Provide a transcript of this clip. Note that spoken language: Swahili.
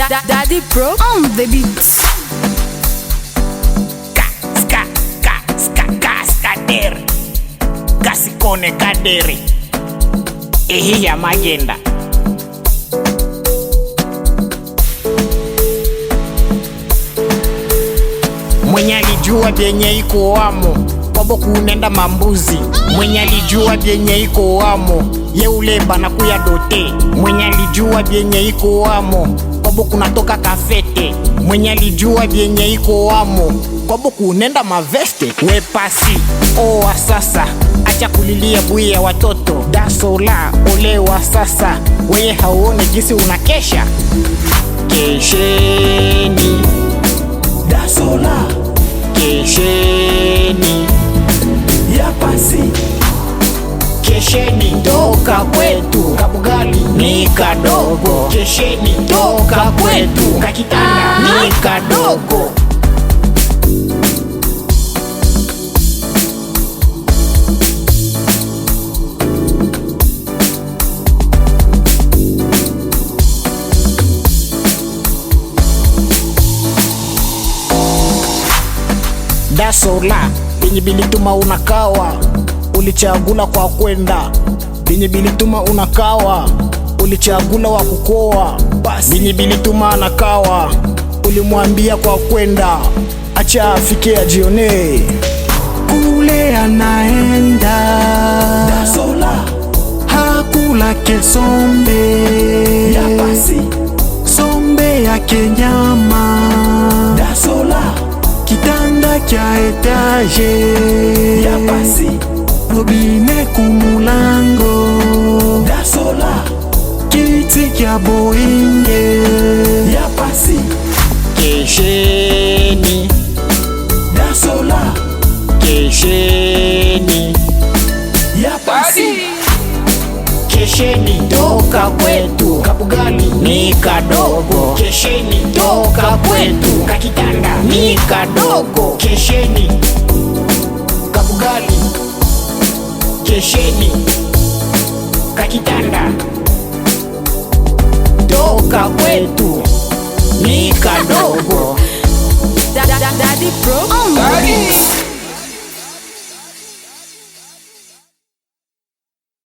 Daddy Pro on the beats. Skader Kasikone kaderi ehi ya magenda. Mwenye alijua vyenye iko wamo kwabo kunenda mambuzi. Mwenye alijua vyenye iko wamo ye uleba na kuya dote. Mwenye alijua vyenye iko wamo kwabo kunatoka kafete. Mwenye alijua vyenye iko wamo kwabo kunenda maveste. We pasi owa sasa, acha kulilia bui ya watoto. Dasola olewa sasa, weye hauone jinsi unakesha. Kesheni Dasola, kesheni ya pasi, kesheni toka kwetu. Kabugali ni kadogo, kesheni toka kwetu. Kakitanda ni kadogo. Dasola binyi bilituma unakawa, ulichagula kwa kwenda. Binyi bilituma unakawa, ulichagula wa kukoa. Binyi bilituma anakawa, ulimwambia kwa kwenda. Acha afike ajione kule anaenda. Dasola hakula kesombe ya pasi, sombe ya kenyama. Dasola kitanda kya etaje ya pasi, robine kumulango. Dasola kiti kya boinge ya pasi. Kesheni Dasola, kesheni ya pasi, kesheni toka kwetu. Kabugali ni kadogo, kesheni toka kwetu. Kakitanda ni kadogo, kesheni. Kabugali kesheni, kakitanda toka kwetu ni kadogo. Daddy Pro on the beats.